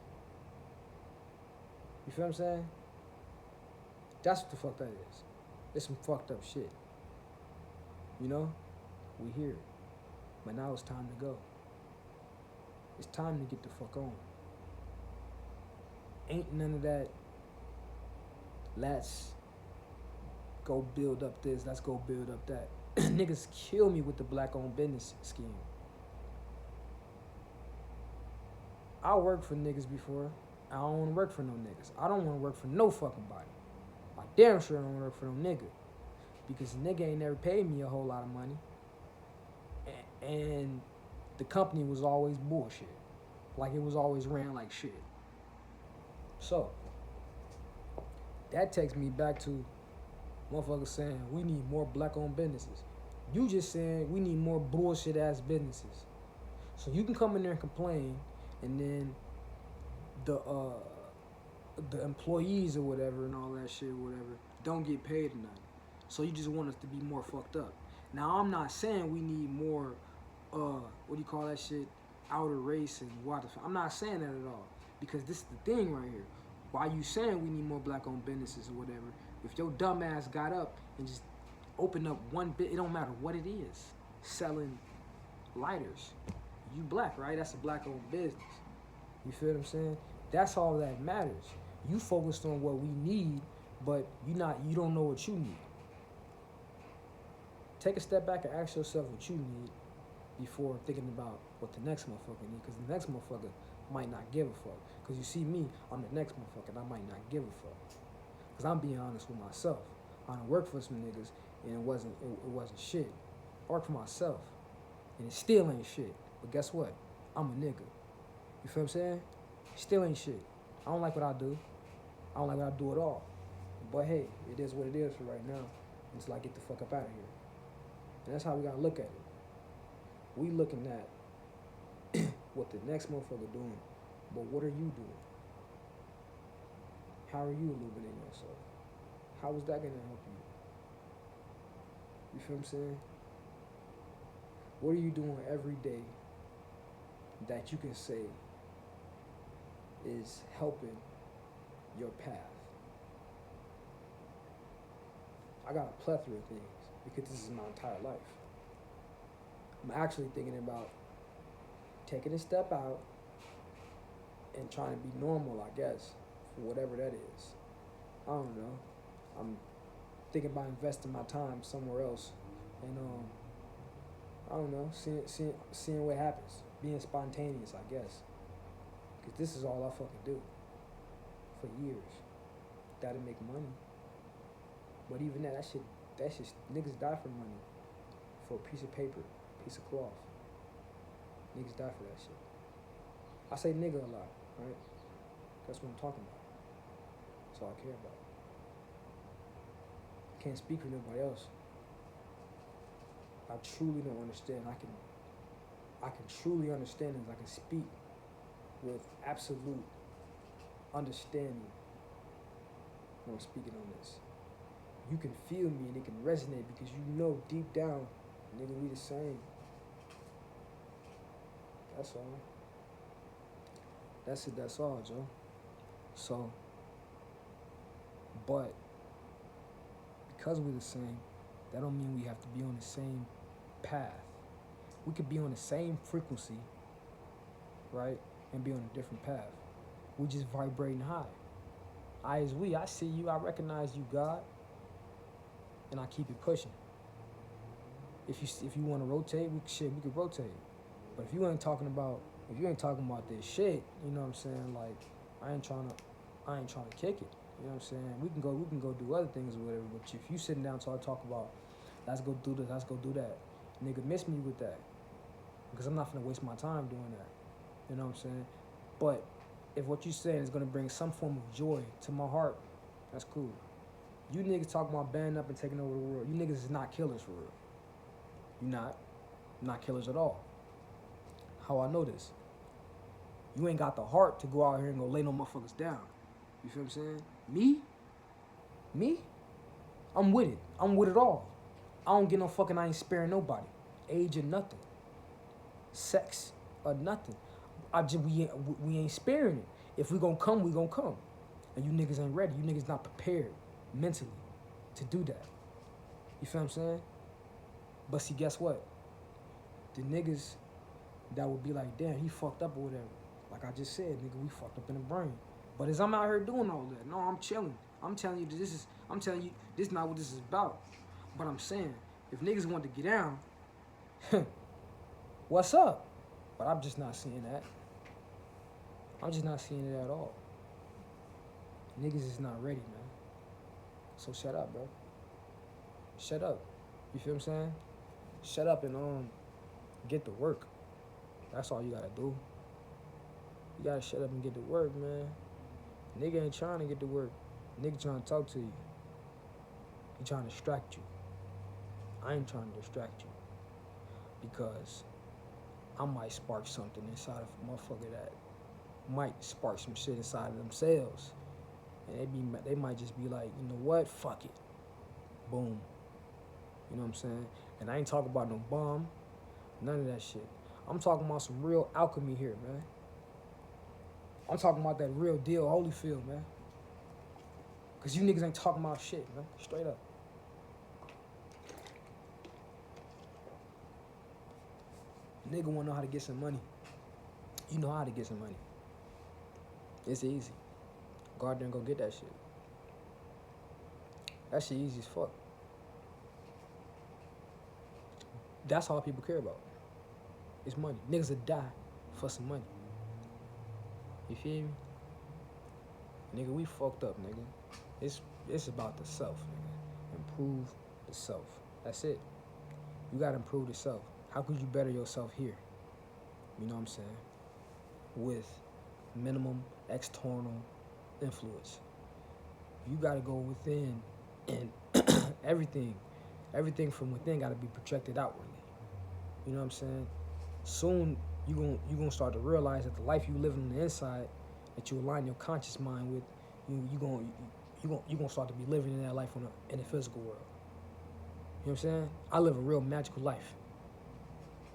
You feel what I'm saying? That's what the fuck that is. It's some fucked up shit. You know? We here. But now it's time to go. It's time to get the fuck on. Ain't none of that, let's go build up this, let's go build up that. Niggas kill me with the black-owned business scheme. I worked for niggas before. I don't want to work for no niggas. I don't want to work for no fucking body. I damn sure don't want to work for no nigga. Because the nigga ain't never paid me a whole lot of money. And the company was always bullshit. Like it was always ran like shit. So, that takes me back to motherfuckers saying we need more black-owned businesses. You just saying we need more bullshit-ass businesses. So you can come in there and complain, and then the employees or whatever and all that shit or whatever don't get paid or nothing. So you just want us to be more fucked up. Now I'm not saying we need more what do you call that shit? Outer race and what the fuck. I'm not saying that at all. Because this is the thing right here. Why you saying we need more black-owned businesses or whatever? If your dumb ass got up and just opened up one bit, it don't matter what it is, selling lighters. You black, right? That's a black-owned business. You feel what I'm saying? That's all that matters. You focused on what we need, but you don't know what you need. Take a step back and ask yourself what you need before thinking about what the next motherfucker need, because the next motherfucker might not give a fuck. Because you see me, I'm the next motherfucker, and I might not give a fuck. Because I'm being honest with myself. I done worked for some niggas, and it wasn't shit. I worked for myself, and it still ain't shit. But guess what? I'm a nigga. You feel what I'm saying? Still ain't shit. I don't like what I do. I don't like what I do at all. But hey, it is what it is for right now, until I get the fuck up out of here. And that's how we gotta look at it. We looking at what the next motherfucker doing, but what are you doing? How are you illuminating yourself? How is that gonna help you? You feel what I'm saying? What are you doing every day that you can say is helping your path? I got a plethora of things because this is my entire life. I'm actually thinking about taking a step out and trying to be normal, I guess, for whatever that is. I don't know. I'm thinking about investing my time somewhere else, and I don't know, seeing what happens, being spontaneous, I guess, because this is all I fucking do for years. Gotta make money, but even that's just niggas die for money, for a piece of paper, piece of cloth. Niggas die for that shit. I say nigga a lot, right? That's what I'm talking about. That's all I care about. I can't speak for nobody else. I truly don't understand. I can truly understand it. I can speak with absolute understanding when I'm speaking on this. you can feel me and it can resonate because you know deep down, nigga, we the same. That's all. That's it, that's all, Joe. So, but because we're the same, that don't mean we have to be on the same path. We could be on the same frequency, right? And be on a different path. We just vibrating high. I is we. I see you. I recognize you, God. And I keep it pushing. If you want to rotate, we could rotate. But if you ain't talking about this shit, you know what I'm saying? Like, I ain't trying to kick it. You know what I'm saying? We can go do other things or whatever. But if you sitting down to talk about, let's go do this, let's go do that, nigga, miss me with that, because I'm not gonna waste my time doing that. You know what I'm saying? But if what you saying is gonna bring some form of joy to my heart, that's cool. You niggas talking about banding up and taking over the world. You niggas is not killers for real. You not killers at all. How I know this? You ain't got the heart to go out here and go lay no motherfuckers down. You feel what I'm saying? Me? I'm with it. I'm with it all. I don't get no fucking, I ain't sparing nobody. Age or nothing. Sex or nothing. We ain't sparing it. If we gonna come, we gonna come. And you niggas ain't ready. You niggas not prepared mentally to do that. You feel what I'm saying? But see, guess what? The niggas that would be like, damn, he fucked up or whatever. Like I just said, nigga, we fucked up in the brain. But as I'm out here doing all that, no, I'm chilling. I'm telling you, this is not what this is about. But I'm saying, if niggas want to get down, what's up? But I'm just not seeing that. I'm just not seeing it at all. Niggas is not ready, man. So shut up, bro. Shut up. You feel what I'm saying? Shut up and get to work. That's all you gotta do. You gotta shut up and get to work, man. Nigga ain't trying to get to work. Nigga trying to talk to you. He trying to distract you. I ain't trying to distract you. Because I might spark something inside of a motherfucker that might spark some shit inside of themselves. And they might just be like, you know what? Fuck it. Boom. You know what I'm saying? And I ain't talking about no bomb. None of that shit. I'm talking about some real alchemy here, man. I'm talking about that real deal Holyfield, man. Because you niggas ain't talking about shit, man. Straight up. Nigga wanna know how to get some money. You know how to get some money. It's easy. Go out there and go get that shit. That shit easy as fuck. That's all people care about. It's money. Niggas will die for some money. You feel me? Nigga, we fucked up, nigga. It's about the self, nigga. Improve the self. That's it. You gotta improve the self. How could you better yourself here? You know what I'm saying? With minimum external influence. You gotta go within, and everything from within gotta be projected outwardly. You know what I'm saying? Soon you gonna start to realize that the life you live on the inside, that you align your conscious mind with, you gonna start to be living in that life in the physical world. You know what I'm saying? I live a real magical life,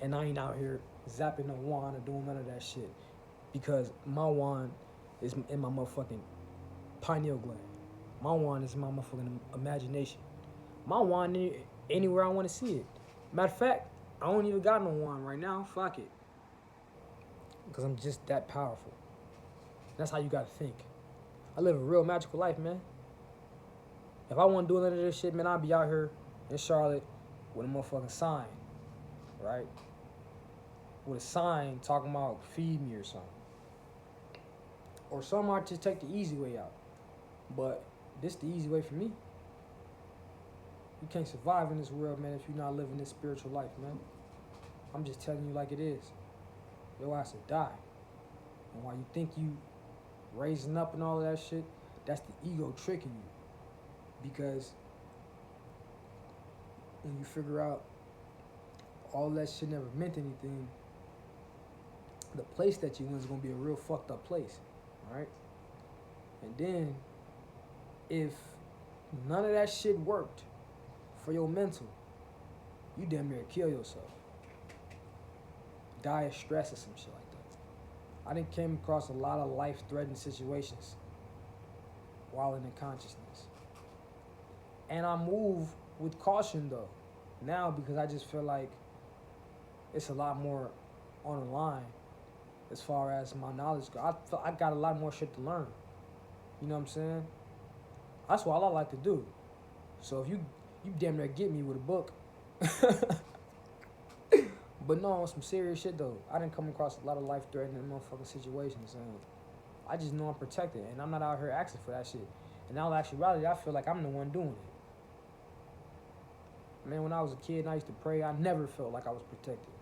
and I ain't out here zapping no wand or doing none of that shit, because my wand is in my motherfucking pineal gland. My wand is in my motherfucking imagination. My wand anywhere I want to see it. Matter of fact, I don't even got no wand right now. Fuck it. Because I'm just that powerful. That's how you gotta think. I live a real magical life, man. If I want to do none of this shit, man, I'll be out here in Charlotte with a motherfucking sign, right? With a sign talking about feed me or something. Or some might just take the easy way out. But this the easy way for me. You can't survive in this world, man, if you're not living this spiritual life, man. I'm just telling you like it is. Your ass will die. And while you think you raising up and all of that shit, that's the ego tricking you. Because when you figure out all that shit never meant anything, the place that you in is gonna be a real fucked up place, right? And then if none of that shit worked for your mental, you damn near kill yourself. Die of stress or some shit like that. I done came across a lot of life-threatening situations while in the consciousness. And I move with caution though, now, because I just feel like it's a lot more on the line as far as my knowledge goes. I feel I got a lot more shit to learn. You know what I'm saying? That's what I like to do. So if you damn near get me with a book. But no, on some serious shit though. I didn't come across a lot of life-threatening motherfucking situations. I just know I'm protected, and I'm not out here asking for that shit. And now, actually, I feel like I'm the one doing it. Man, when I was a kid and I used to pray, I never felt like I was protected.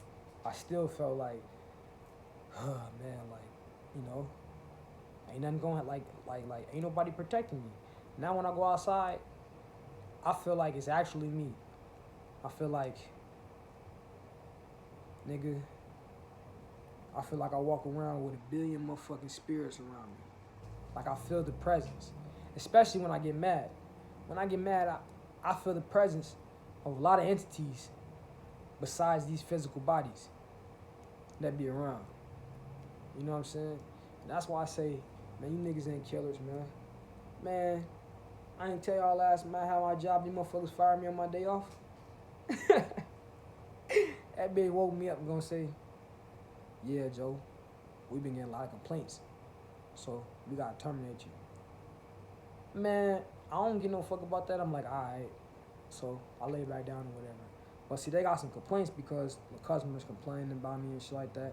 I still felt like, oh man, like, you know, ain't nothing going, like, ain't nobody protecting me. Now when I go outside, I feel like it's actually me. I feel like, nigga, I feel like I walk around with a billion motherfucking spirits around me. Like I feel the presence, especially when I get mad. When I get mad, I feel the presence of a lot of entities besides these physical bodies that be around. You know what I'm saying? And that's why I say, man, you niggas ain't killers, man. Man, I ain't tell y'all last night how my job, you motherfuckers fired me on my day off. That bitch woke me up and gonna say, yeah, Joe, we been getting a lot of complaints, so we gotta terminate you. Man, I don't give no fuck about that. I'm like, alright. So I lay back down or whatever. But see, they got some complaints because the customers complaining about me and shit like that.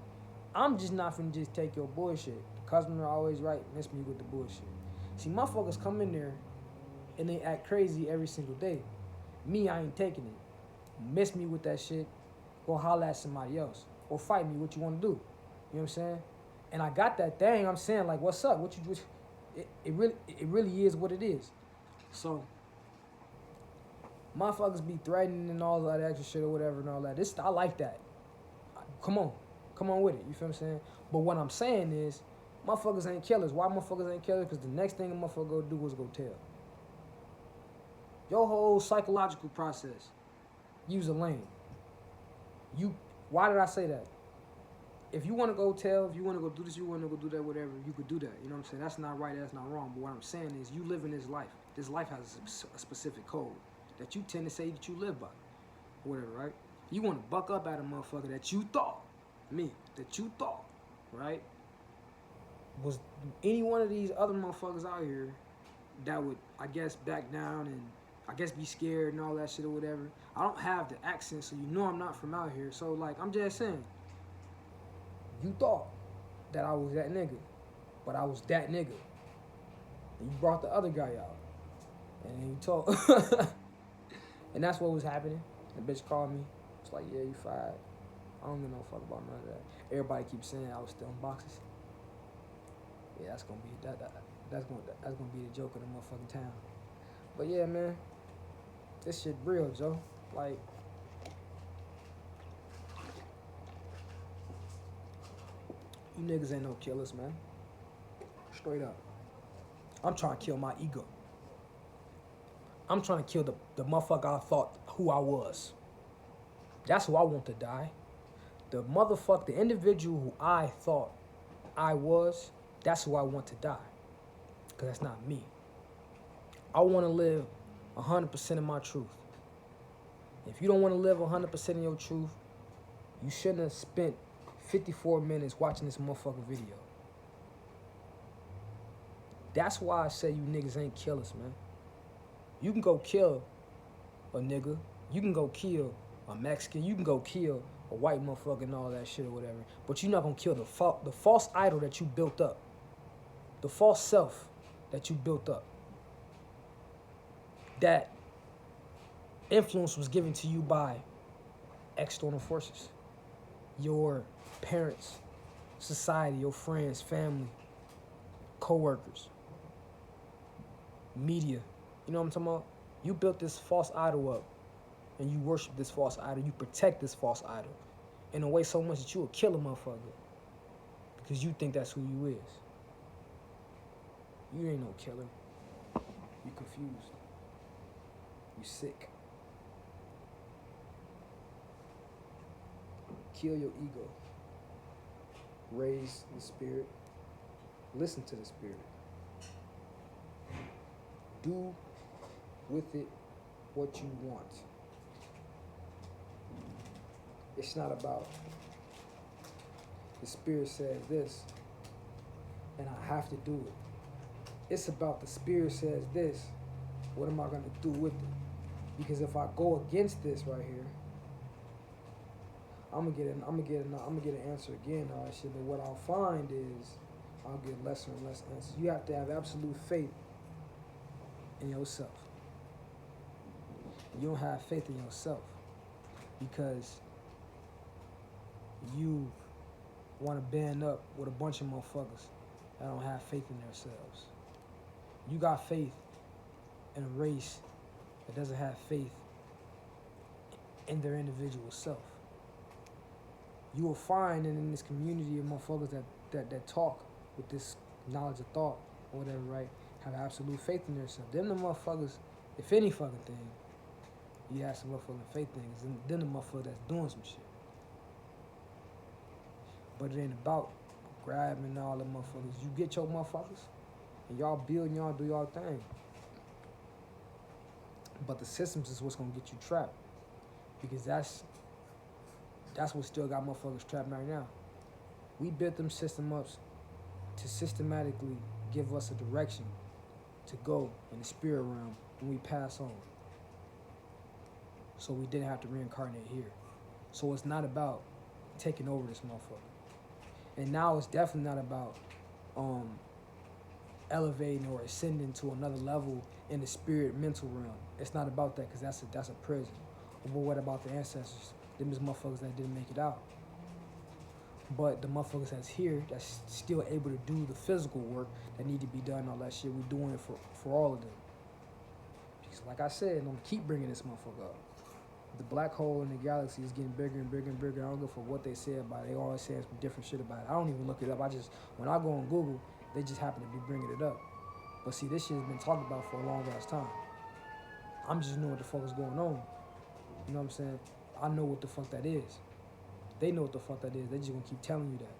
I'm just not finna just take your bullshit. The customer always right, miss me with the bullshit. See, motherfuckers come in there and they act crazy every single day. Me, I ain't taking it. Miss me with that shit, go holler at somebody else. Or fight me, what you wanna do. You know what I'm saying? And I got that thing, I'm saying like, what's up? It really is what it is. So, motherfuckers be threatening and all that extra shit or whatever and all that. I like that. Come on with it. You feel what I'm saying? But what I'm saying is, motherfuckers ain't killers. Why motherfuckers ain't killers? Because the next thing a motherfucker go do is go tell. Your whole psychological process, use a lane. Why did I say that? If you want to go tell, if you want to go do this, you want to go do that, whatever, you could do that. You know what I'm saying? That's not right, that's not wrong. But what I'm saying is, you live in this life. This life has a specific code that you tend to say that you live by. Whatever, right? You want to buck up at a motherfucker that you thought, right? Was any one of these other motherfuckers out here that would, I guess, back down and I guess be scared and all that shit or whatever. I don't have the accent, so you know I'm not from out here. So, like, I'm just saying, you thought that I was that nigga, but I was that nigga. And you brought the other guy out. And then you told. And that's what was happening. The bitch called me. It's like, yeah, you fired. I don't give no fuck about none of that. Everybody keeps saying I was still in boxes. Yeah, that's gonna be that's gonna be the joke of the motherfucking town. But yeah, man, this shit real, Joe. Like, you niggas ain't no killers, man. Straight up. I'm trying to kill my ego. I'm trying to kill the motherfucker I thought who I was. That's who I want to die. The individual who I thought I was, that's who I want to die. Because that's not me. I want to live 100% of my truth. If you don't want to live 100% of your truth, you shouldn't have spent 54 minutes watching this motherfucking video. That's why I say you niggas ain't killers, man. You can go kill a nigga. You can go kill a Mexican. You can go kill a white motherfucker and all that shit or whatever. But you're not going to kill the false idol that you built up. The false self that you built up. That influence was given to you by external forces. Your parents, society, your friends, family, co-workers, media. You know what I'm talking about? You built this false idol up, and you worship this false idol. You protect this false idol in a way so much that you will kill a motherfucker because you think that's who you is. You ain't no killer. You confused. You sick. Kill your ego. Raise the spirit. Listen to the spirit. Do with it what you want. It's not about the spirit says this and I have to do it. It's about the spirit says this. What am I going to do with it? Because if I go against this right here, I'm gonna get an answer again. All that shit. But what I'll find is I'll get lesser and less answers. You have to have absolute faith in yourself. You don't have faith in yourself because you want to band up with a bunch of motherfuckers that don't have faith in themselves. You got faith in a race that doesn't have faith in their individual self. You will find in this community of motherfuckers that talk with this knowledge of thought or whatever, right, have absolute faith in themselves. Them the motherfuckers, if any fucking thing, you have some motherfucking faith things, then the motherfucker that's doing some shit. But it ain't about grabbing all the motherfuckers. You get your motherfuckers, and y'all build and y'all do y'all thing. But the systems is what's gonna get you trapped. Because that's what still got motherfuckers trapped right now. We built them system ups to systematically give us a direction to go in the spirit realm when we pass on. So we didn't have to reincarnate here. So it's not about taking over this motherfucker. And now it's definitely not about elevating or ascending to another level in the spirit mental realm. It's not about that because that's a prison. But what about the ancestors? Them is motherfuckers that didn't make it out. But the motherfuckers that's here, that's still able to do the physical work that need to be done, all that shit, we're doing it for all of them. Because like I said, I'm going to keep bringing this motherfucker up. The black hole in the galaxy is getting bigger and bigger and bigger. I don't give a fuck what they say about it. They always say some different shit about it. I don't even look it up. When I go on Google, they just happen to be bringing it up. But see, this shit has been talked about for a long ass time. I'm just knowing what the fuck is going on. You know what I'm saying? I know what the fuck that is. They know what the fuck that is. They just gonna keep telling you that.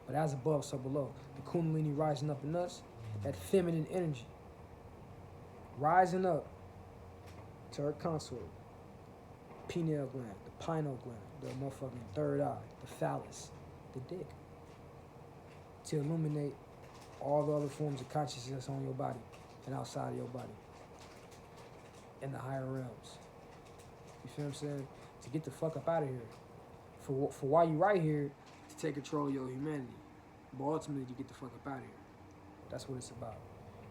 But as above, so below. The Kundalini rising up in us, that feminine energy, rising up to her consort, pineal gland, the pineal gland, the motherfucking third eye, the phallus, the dick, to illuminate all the other forms of consciousness on your body and outside of your body, in the higher realms. You feel what I'm saying? To get the fuck up out of here. For why you right here, to take control of your humanity. But ultimately, to get the fuck up out of here. That's what it's about.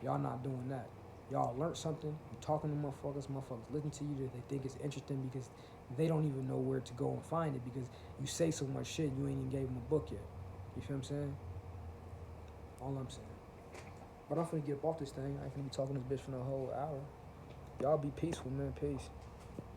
Y'all not doing that. Y'all learned something. You talking to motherfuckers listen to you. They think it's interesting because they don't even know where to go and find it because you say so much shit you ain't even gave them a book yet. You feel what I'm saying? All I'm saying. But I'm finna get up off this thing. I ain't finna be talking this bitch for the whole hour. Y'all be peaceful, man. Peace.